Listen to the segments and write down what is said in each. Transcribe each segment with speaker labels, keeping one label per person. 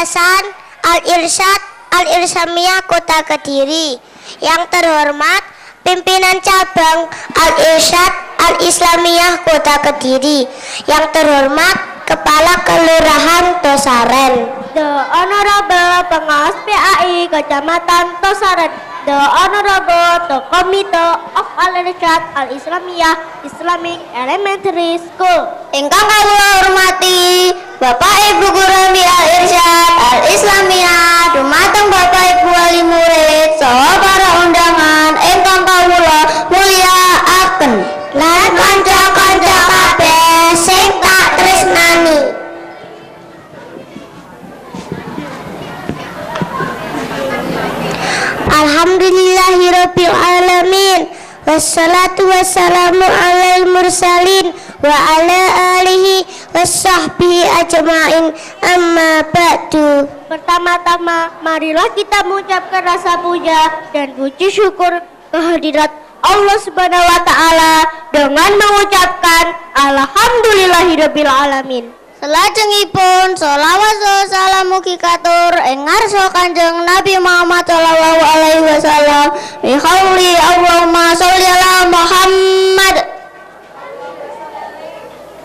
Speaker 1: Yayasan Al-Irsyad Al-Islamiyah Kota Kediri. Yang terhormat pimpinan cabang Al-Irsyad Al-Islamiyah Kota Kediri. Yang terhormat Kepala Kelurahan Tosaren.
Speaker 2: The Honorable Pengawas PAI Kecamatan Tosaren. The Honorable the Committee of Al-Irsyad Al-Islamiyah Islamic Elementary School.
Speaker 1: Ingkang kawula hormati Bapak Ibu Guru Al-Irsyad Al-Islamiyah, dumateng Bapak Ibu wali murid saha para undangan ingkang kawula mulyakaken. Lan kanca-kanca kabeh sing tak tresnani. Alhamdulillahirabbil alamin. Wassalatu wassalamu alal mursalin wa ala alihi wassahbihi ajma'in, amma ba'du.
Speaker 2: Pertama-tama marilah kita mengucapkan rasa puja dan puji syukur kehadirat Allah Subhanahu wa taala dengan mengucapkan alhamdulillahirabbil alamin.
Speaker 1: Salajengipun sholawat salam mugi katur ing ngarsa Kanjeng Nabi Muhammad sallallahu alaihi wasallam. Bi hauli Allahumma sholli ala Muhammad.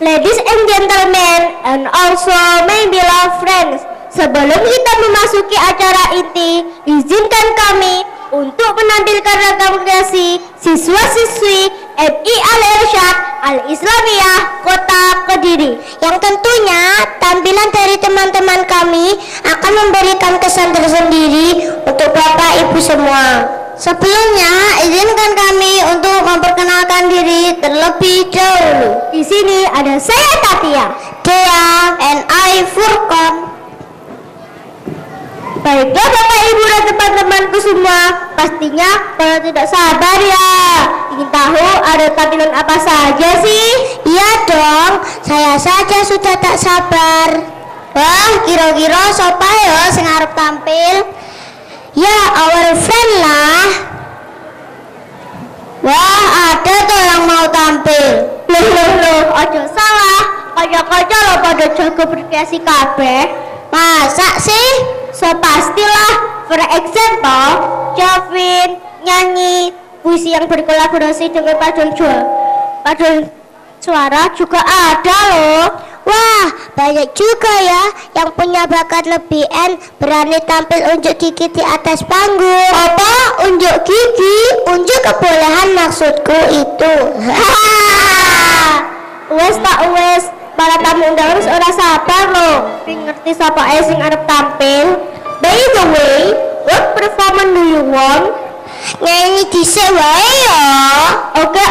Speaker 2: Ladies and gentlemen and also my beloved friends, sebelum kita memasuki acara inti, izinkan kami untuk menampilkan ragam kreasi siswa-siswi MI Al-Irsyad Al-Islamiyah Kota Kediri, yang tentunya tampilan dari teman-teman kami akan memberikan kesan tersendiri untuk Bapak Ibu semua.
Speaker 1: Sebelumnya, izinkan kami untuk memperkenalkan diri terlebih dahulu.
Speaker 2: Di sini ada saya Tatia,
Speaker 1: Dea, and I Furqan.
Speaker 2: Baiklah Bapak Ibu dan teman-temanku semua, pastinya pada tidak sabar ya ingin tahu ada tampilan apa saja sih?
Speaker 1: Iya dong, saya saja sudah tak sabar. Wah, kira-kira siapa ya sing arep tampil? Ya, our friend lah. Wah, ada tuh yang mau tampil.
Speaker 2: Loh, aja salah, kaca-kaca lo pada jago berkreasi kabeh.
Speaker 1: Masa sih?
Speaker 2: So pastilah, for example, Javin nyanyi puisi yang berkolaborasi dengan paduan suara juga ada loh.
Speaker 1: Wah, banyak juga ya yang punya bakat lebih berani tampil unjuk gigi di atas panggung.
Speaker 2: Apa?
Speaker 1: Unjuk gigi? Unjuk kebolehan maksudku itu.
Speaker 2: Wes tak wes, para tamu undangan ora sabar loh. Ngerti sapa ae sing arep tampil.
Speaker 1: By the way,
Speaker 2: what performance do you want?
Speaker 1: Nyanyi dhisik wae ya.
Speaker 2: Oke.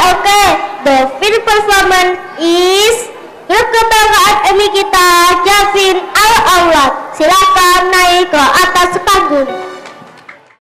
Speaker 2: The film performance is grup kebanggaan MI kita, Javin Al-Aulad. Silakan naik ke atas panggung.